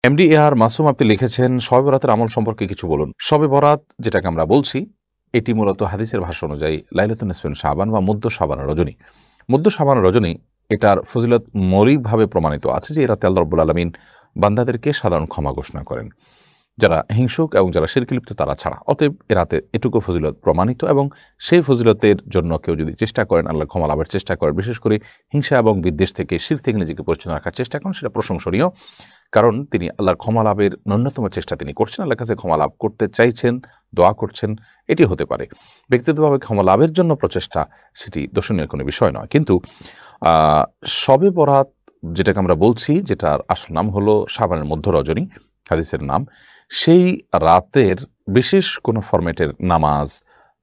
MD এ আর মাসুম আপনি লিখেছেন, শবে বরাতের আমল সম্পর্কে কিছু বলুন। শবে বরাত যেটাকে আমরা বলছি, এটি মূলত হাদিসের ভাষ্য অনুযায়ী লাইলাতুন নিসফিন শাবান বা মধ্য শাবানের রজনী। মধ্য শাবানের রজনী, এটার ফজিলত মৌলিকভাবে প্রমাণিত আছে যে এ রাতে আল্লাহ রাব্বুল আলামিন বান্দাদেরকে সাধারণ ক্ষমা ঘোষণা করেন, যারা হিংসুক এবং যারা শিরকে লিপ্ত তারা ছাড়া। অতএব এ রাতে এটুকু ফজিলত প্রমাণিত, এবং সেই ফজিলতের জন্য কেউ যদি চেষ্টা করেন, আল্লাহ ক্ষমা লাভের চেষ্টা করেন, বিশেষ করে হিংসা এবং বিদ্বেষ থেকে, শিরক থেকে নিজেকে পরিচ্ছন্ন রাখার চেষ্টা করেন, সেটা প্রশংসনীয়। কারণ তিনি আল্লাহর ক্ষমা লাভের ন্যূনতম চেষ্টা তিনি করছেন, আল্লাহর কাছে ক্ষমা লাভ করতে চাইছেন, দোয়া করছেন, এটি হতে পারে। ব্যক্তিগতভাবে ক্ষমা লাভের জন্য প্রচেষ্টা, সেটি দর্শনীয় কোনো বিষয় নয়। কিন্তু শবে বরাত যেটাকে আমরা বলছি, যেটার আসল নাম হলো শাবানের মধ্য রজনী, হাদিসের নাম, সেই রাতের বিশেষ কোনো ফরম্যাটের নামাজ,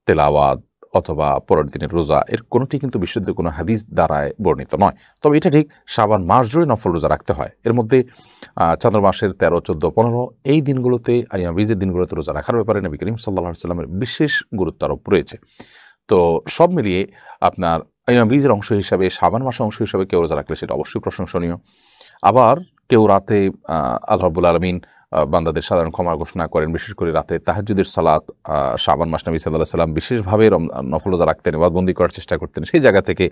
তেলাওয়াত অথবা পরের দিনের রোজা, এর কোনোটি কিন্তু বিশুদ্ধ কোনো হাদিস দ্বারায় বর্ণিত নয়। তবে এটা ঠিক, শাবান মাস জুড়ে নফল রোজা রাখতে হয়। এর মধ্যে চাঁদ্র মাসের 13, 14, 15 এই দিনগুলোতে, আইয়াম বীজের দিনগুলোতে রোজা রাখার ব্যাপারে নবী করিম সাল্লাল্লাহু আলাইহি ওয়াসাল্লামের বিশেষ গুরুত্ব আরোপ রয়েছে। তো সব মিলিয়ে আপনার আইয়াম বীজের অংশ হিসাবে, শাবান মাসের অংশ হিসাবে কেউ রোজা রাখলে সেটা অবশ্যই প্রশংসনীয়। আবার কেউ রাতে আল্লাহ রাব্বুল আলামিন বান্দাদের সাধারণ ক্ষমা ঘোষণা করেন, বিশেষ করে রাতে তাহাজ্জুদের সালাত, শাবান মাস নবী সাল্লাল্লাহু আলাইহি ওয়াসাল্লাম বিশেষভাবে নফল রোজা রাখতেন, ইবাদতবন্দি করার চেষ্টা করতেন। সেই জায়গা থেকে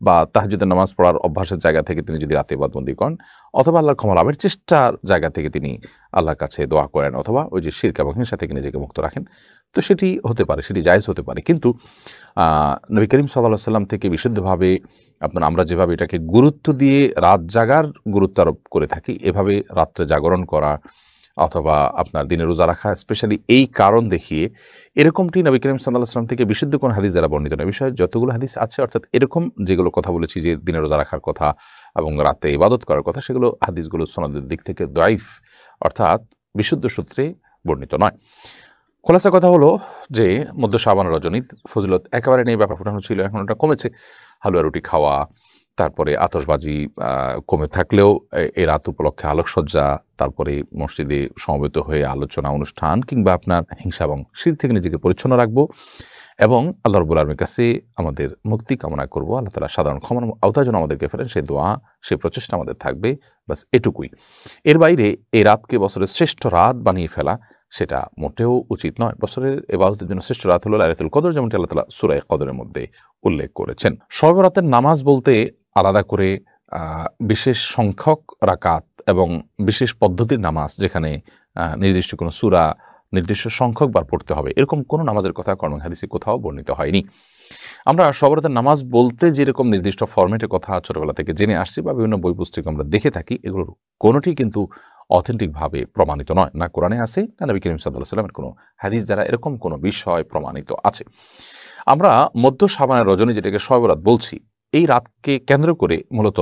বা তাহাজ্জুদের নামাজ পড়ার অভ্যাসের জায়গা থেকে তিনি যদি রাতে ইবাদতবন্দি করেন, অথবা আল্লাহর ক্ষমা লাভের চেষ্টার জায়গা থেকে তিনি আল্লাহর কাছে দোয়া করেন, অথবা ওই যে শিরক এবং হিংসা থেকে নিজেকে মুক্ত রাখেন, তো সেটি হতে পারে, সেটি জায়েজ হতে পারে। কিন্তু নবী করিম সাল্লাল্লাহু আলাইহি ওয়াসাল্লাম থেকে বিশুদ্ধভাবে আমরা যেভাবে এটাকে গুরুত্ব দিয়ে রাত জাগার গুরুত্ব আরোপ করে থাকি, এভাবে রাত্রে জাগরণ করা অথবা আপনার দিনে রোজা রাখা, স্পেশালি এই কারণ দেখিয়ে, এরকমটি নবী করিম সাল্লাল্লাহু আলাইহি ওয়াসাল্লাম থেকে বিশুদ্ধ কোন হাদিস দ্বারা বর্ণিত নয়। বিষয়ে যতগুলো হাদিস আছে, অর্থাৎ এরকম যেগুলো কথা বলেছি যে দিনে রোজা রাখার কথা এবং রাতে ইবাদত করার কথা, সেগুলো হাদিসগুলো সনদের দিক থেকে দাইফ, অর্থাৎ বিশুদ্ধ সূত্রে বর্ণিত নয়। খোলাসা কথা হলো যে মধ্য শাবান রজনী ফজিলত একেবারে নেই, ব্যাপার ফুটানো ছিল, এখন ওটা কমেছে। হালুয়া রুটি খাওয়া, তারপরে আতশবাজি কমে থাকলেও এই রাত উপলক্ষে আলোকসজ্জা, তারপরে মসজিদে সমবেত হয়ে আলোচনা অনুষ্ঠান, কিংবা আপনার হিংসা এবং শিরক থেকে নিজেকে পরিচ্ছন্ন রাখবো এবং আল্লাহ রাব্বুল আলামিনের কাছে আমাদের মুক্তি কামনা করব, আল্লাহ তাআলা সাধারণ ক্ষমার আওতায় যেন আমাদেরকে ফেরেন, সেই দোয়া, সেই প্রচেষ্টা আমাদের থাকবে। বাস এটুকুই। এর বাইরে এই রাতকে বছরের শ্রেষ্ঠ রাত বানিয়ে ফেলা, সেটা মোটেও উচিত নয়। বছরের ইবাদতের জন্য শ্রেষ্ঠ রাত হলো লাইলাতুল কদর, যেমনটি আল্লাহ তাআলা সূরা কদরের মধ্যে উল্লেখ করেছেন। শবে বরাতের নামাজ বলতে আলাদা করে বিশেষ সংখ্যক রাকাত এবং বিশেষ পদ্ধতির নামাজ, যেখানে নির্দিষ্ট কোনো সূরা নির্দিষ্ট সংখ্যক বার পড়তে হবে, এরকম কোনো নামাজের কথা কোরআন হাদিসে কোথাও বর্ণিত হয়নি। আমরা শবে বরাতের নামাজ বলতে যেরকম নির্দিষ্ট ফরম্যাটের কথা ছোটবেলা থেকে জেনে আসছি বা বিভিন্ন বই পুস্তকে আমরা দেখে থাকি, এগুলোর কোনোটি কিন্তু অথেন্টিকভাবে প্রমাণিত নয়, না কোরআনে আছে, না নবী করিম সাল্লাল্লাহু আলাইহি ওয়াসাল্লামের কোনো হাদিস দ্বারা এরকম কোনো বিষয় প্রমাণিত আছে। আমরা মধ্য শাবানের রজনী, যেটাকে শবে বরাত বলছি, এই রাতকে কেন্দ্র করে মূলত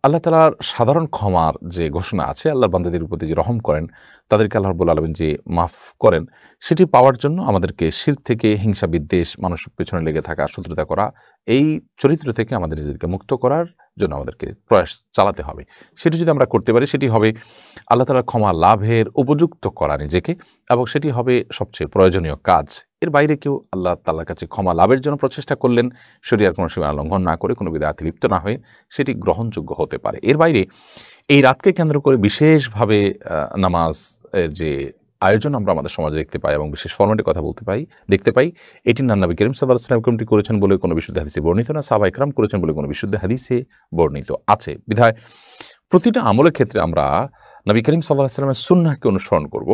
আল্লাহ তাআলার সাধারণ ক্ষমার যে ঘোষণা আছে, আল্লাহর বান্দাদের প্রতি যে রহম করেন, তাদেরকে আল্লাহ রাব্বুল আলামিন যে মাফ করেন, সেটি পাওয়ার জন্য আমাদেরকে শিরক থেকে, হিংসা বিদ্বেষ, মানুষের পেছনে লেগে থাকা, শত্রুতা করা, এই চরিত্র থেকে আমাদের নিজেদেরকে মুক্ত করার জন্য আমাদেরকে প্রয়াস চালাতে হবে। সেটি যদি আমরা করতে পারি, সেটি হবে আল্লাহ তাআলার ক্ষমা লাভের উপযুক্ত করা নিজেকে, এবং সেটি হবে সবচেয়ে প্রয়োজনীয় কাজ। এর বাইরে কেউ আল্লাহ তাআলার কাছে ক্ষমা লাভের জন্য প্রচেষ্টা করলেন, শরীয়তের কোনো সীমা লঙ্ঘন না করে, কোনো বিদআতে লিপ্ত না হয়ে, সেটি গ্রহণযোগ্য হতে পারে। এর বাইরে এই রাতকে কেন্দ্র করে বিশেষভাবে নামাজ যে আয়োজন আমরা আমাদের সমাজে দেখতে পাই এবং বিশেষ ফরম্যাটের কথা দেখতে পাই, এটি না নবী করিম সাল্লাল্লাহু আলাইহি ওয়াসাল্লাম করেছেন বলে কোনো বিশুদ্ধ হাদিসে বর্ণিত না, সাহাবায়ে কেরাম করেছেন বলে কোনো বিশুদ্ধ হাদিসে বর্ণিত আছে। বিধায় প্রতিটা আমলের ক্ষেত্রে আমরা নবী করিম সাল্লাল্লাহু আলাইহি ওয়াসাল্লামের সুন্নাহকে অনুসরণ করব,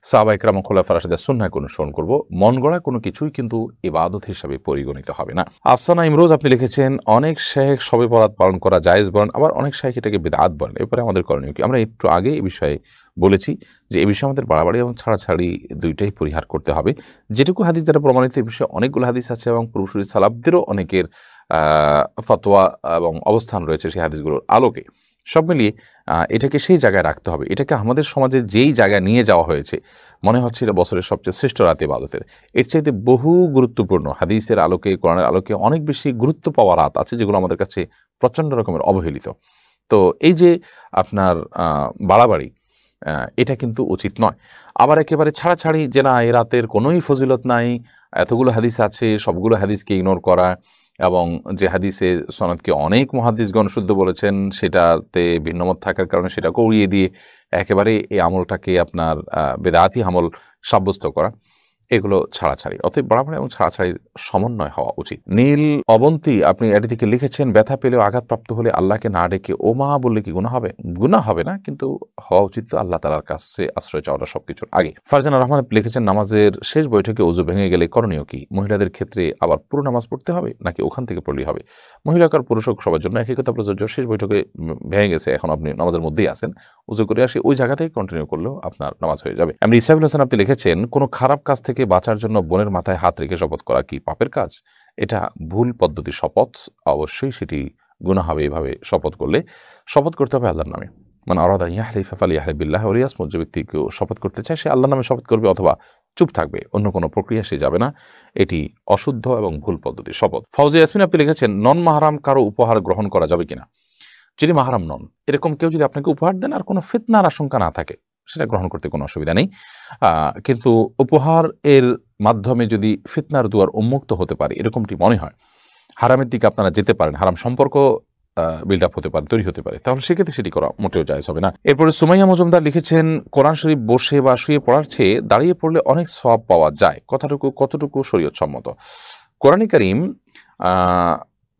সাহাবায়ে কেরাম ও খুলাফায়ে রাশিদিনের সুন্নাহকে অনুসরণ করব। মন গড়া কোনো কিছুই কিন্তু ইবাদত হিসাবে পরিগণিত হবে না। আফসানা ইমরোজ আপনি লিখেছেন, অনেক শায়েখ শবে বরাত পালন করা জায়েজ বলেন, আবার অনেক শায়েখ এটাকে বিদআত বলেন, এরপরে আমাদের করণীয় কি? আমরা একটু আগে এই বিষয়ে বলেছি যে এই বিষয়ে আমাদের বাড়াবাড়ি এবং ছাড়াছাড়ি দুইটাই পরিহার করতে হবে। যেটুকু হাদিস দ্বারা প্রমাণিত, এই বিষয়ে অনেকগুলো হাদিস আছে এবং পূর্বসূরি সালাফদেরও অনেকের ফতোয়া এবং অবস্থান রয়েছে সেই হাদিসগুলোর আলোকে। সব মিলিয়ে এটাকে সেই জায়গায় রাখতে হবে। এটাকে আমাদের সমাজে যেই জায়গায় নিয়ে যাওয়া হয়েছে, মনে হচ্ছে এটা বছরের সবচেয়ে শ্রেষ্ঠ রাত ইবাদতের, এর চাইতে বহু গুরুত্বপূর্ণ হাদিসের আলোকে, কোরআনের আলোকে অনেক বেশি গুরুত্ব পাওয়া রাত আছে, যেগুলো আমাদের কাছে প্রচণ্ড রকমের অবহেলিত। তো এই যে আপনার বাড়াবাড়ি, এটা কিন্তু উচিত নয়। আবার একেবারে ছাড়াছাড়ি যে না, এই রাতের কোনোই ফজিলত নাই, এতগুলো হাদিস আছে, সবগুলো হাদিসকে ইগনোর করা, এবং যে হাদিসে সনদকে অনেক মুহাদ্দিসগণ শুদ্ধ বলেছেন সেটাতে ভিন্নমত থাকার কারণে সেটাকে উড়িয়ে দিয়ে একেবারে এই আমলটাকে আপনার বেদাতি আমল সাব্যস্ত করা, এগুলো ছাড়াছাড়ি। অতএব বাড়াবাড়ি এবং ছাড়াছাড়ির সমন্বয় হওয়া উচিত। নীল অবন্তী আপনি এটি থেকে লিখেছেন, ব্যথা পেলেও আঘাতপ্রাপ্ত হলে আল্লাহকে না ডেকে ও মা বললে কি গুনাহ হবে? গুনাহ হবে না, কিন্তু হওয়া উচিত তো আল্লাহ তাআলার কাছে আশ্রয় চাওয়াটা সবকিছুর আগে। ফারজানা রহমান লিখেছেন, নামাজের শেষ বৈঠকে ওযু ভেঙে গেলে করণীয় কি? মহিলাদের ক্ষেত্রে আবার পুরো নামাজ পড়তে হবে নাকি ওখান থেকে পড়লেই হবে? মহিলা আর পুরুষ সবার জন্য একই কথা প্রযোজ্য। শেষ বৈঠকে ভেঙে গেছে, এখন আপনি নামাজের মধ্যেই আছেন, ওযু করে আসি ওই জায়গা থেকে কন্টিনিউ করলেও আপনার নামাজ হয়ে যাবে। এমনি ইসাবুল হাসান আপনি লিখেছেন, কোনো খারাপ কাজ থেকে বাঁচার জন্য বোনের মাথায় হাত রেখে শপথ করা কি পাপের কাজ? এটা ভুল পদ্ধতির শপথ, অবশ্যই সেটি গুনাহ হবে। এভাবে শপথ করলে শপথ করতে হবে আল্লাহর নামে। মানে আরাদা ইয়াহলিফা ফালিয়াহলিফ বিল্লাহি ওয়া লিয়াসমুত, যে ব্যক্তি কেউ শপথ করতে চায় সে আল্লাহর নামে শপথ করবে অথবা চুপ থাকবে, অন্য কোনো প্রক্রিয়া সে যাবে না। এটি অশুদ্ধ এবং ভুল পদ্ধতির শপথ। ফাউজিয়া ইয়াসমিন আপনি লিখেছেন, নন মাহরাম কারো উপহার গ্রহণ করা যাবে কিনা? যিনি মাহরাম নন এরকম কেউ যদি আপনাকে উপহার দেন আর কোনো ফিতনার আশঙ্কা না থাকে, সেটা গ্রহণ করতে কোনো অসুবিধা নেই। কিন্তু উপহার এর মাধ্যমে যদি ফিতনার দুয়ার উন্মুক্ত হতে পারে এরকমটি মনে হয়, হারামের দিকে আপনারা যেতে পারেন, হারাম সম্পর্ক বিল্ড আপ হতে পারে, তৈরি হতে পারে, তাহলে সেক্ষেত্রে সেটি করা মোটেও জায়েজ হবে না। এরপরে সুমাইয়া মজুমদার লিখেছেন, কোরআন শরীফ বসে বা শুয়ে পড়ার চেয়ে দাঁড়িয়ে পড়লে অনেক সওয়াব পাওয়া যায়, কতটুকু শরীয়ত সম্মত? কোরআনে কারীম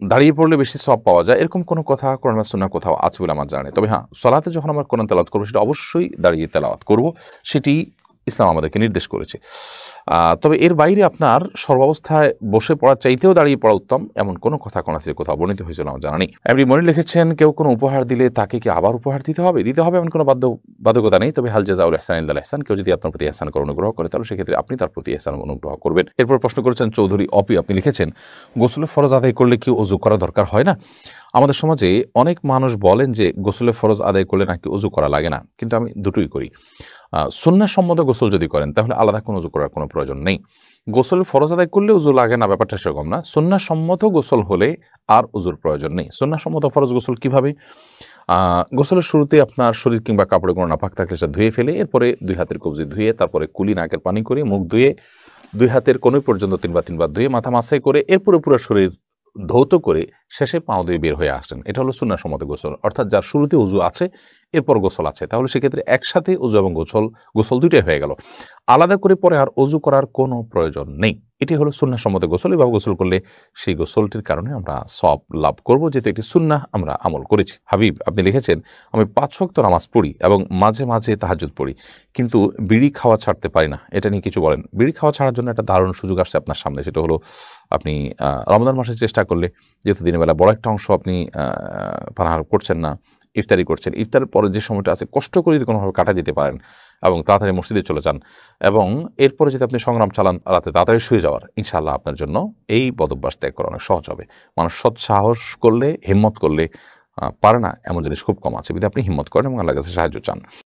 দাঁড়িয়ে পড়লে বেশি সওয়াব পাওয়া যায় এরকম কোনো কথা কোরআন বা সুন্নাহ কোথাও আছে বলে আমার জানা নেই। তবে হ্যাঁ, সালাতে যখন আমরা কোরআন তেলাওয়াত করবো সেটা অবশ্যই দাঁড়িয়ে তেলাওয়াত করব, সেটি ইসলাম আমাদেরকে নির্দেশ করেছে। তবে এর বাইরে আপনার সর্বাবস্থায় বসে পড়ার চাইতেও দাঁড়িয়ে পড়া উত্তম এমন কোনো কথা কোন হাদিসে কোথাও বর্ণিত হয়েছিল আমার জানা নেই। এমনি মনে লিখেছেন, কেউ কোনো উপহার দিলে তাকে কি আবার উপহার দিতে হবে? এমন কোনো বাধ্যকতা নেই, তবে হাল জাযাউল ইহসান ইল্লাল ইহসান, কেউ যদি আপনার প্রতি ইহসান করে অনুগ্রহ করে তাহলে সেক্ষেত্রে আপনি তার প্রতি ইহসান অনুগ্রহ করবেন। এরপর প্রশ্ন করেছেন চৌধুরী অপি, আপনি লিখেছেন, গোসলের ফরজ আদায় করলে কি ওযু করা দরকার হয় না? আমাদের সমাজে অনেক মানুষ বলেন যে গোসলের ফরজ আদায় করলে নাকি ওযু করা লাগে না, কিন্তু আমি দুটোই করি। সুন্নাহসম্মত গোসল যদি করেন তাহলে আলাদা কোনো ওযু করার কোনো প্রয়োজন নেই। গোসলের ফরজ আদায় করলে ওযু লাগে না, ব্যাপারটা সেরকম না। সুন্নাহসম্মত গোসল হলে আর ওযুর প্রয়োজন নেই। সুন্নাহসম্মত ফরজ গোসল কিভাবে? গোসলের শুরুতে আপনার শরীর কিংবা কাপড়ে কোনো নাপাক থাকলে সেটা ধুয়ে ফেলে এরপরে 2 হাতের কবজি ধুয়ে, তারপরে কুলি নাকের পানি করে, মুখ ধুয়ে 2 হাতের কনুই পর্যন্ত 3 বার ধুয়ে, মাথা মাসাই করে, এরপরে পুরো শরীর ধৌত করে শেষে পাও দিয়ে বের হয়ে আসছেন। এটা হলো সুন্নাহসম্মত গোসল, অর্থাৎ যার শুরুতে ওযু আছে এরপর গোসল আছে, তাহলে সেক্ষেত্রে একসাথে ওযু এবং গোসল দুইটাই হয়ে গেল, আলাদা করে পরে আর ওযু করার কোনো প্রয়োজন নেই। এটি হলো সুন্নাহসম্মত গোসল। এভাবে গোসল করলে সেই গোসলটির কারণে আমরা সওয়াব লাভ করব, যেহেতু একটি সুন্নাহ আমরা আমল করেছি। হাবিব আপনি লিখেছেন, আমি 5 ওয়াক্ত নামাজ পড়ি এবং মাঝে মাঝে তাহাজ্জুদ পড়ি, কিন্তু বিড়ি খাওয়া ছাড়তে পারি না, এটা নিয়ে কিছু বলেন। বিড়ি খাওয়া ছাড়ার জন্য একটা দারুণ সুযোগ আসছে আপনার সামনে, সেটা হলো আপনি রমজান মাসে চেষ্টা করলে, যেহেতু দিনের বেলা বড় একটা অংশ আপনি পানাহার করছেন না, ইফতারি করছেন, ইফতারের পরে যে সময়টা আছে কষ্ট করে যদি কোনোভাবে কাটা দিতে পারেন এবং তাড়াতাড়ি মসজিদে চলে যান এবং এরপরে যদি আপনি সংগ্রাম চালান রাতে তাড়াতাড়ি শুয়ে যাওয়ার, ইনশাআল্লাহ আপনার জন্য এই বদভ্যাস ত্যাগ করা অনেক সহজ হবে। মানুষ সৎ সাহস করলে, হিম্মত করলে পারে না এমন জিনিস খুব কম আছে, যদি আপনি হিম্মত করেন এবং আল্লাহর কাছে সাহায্য চান।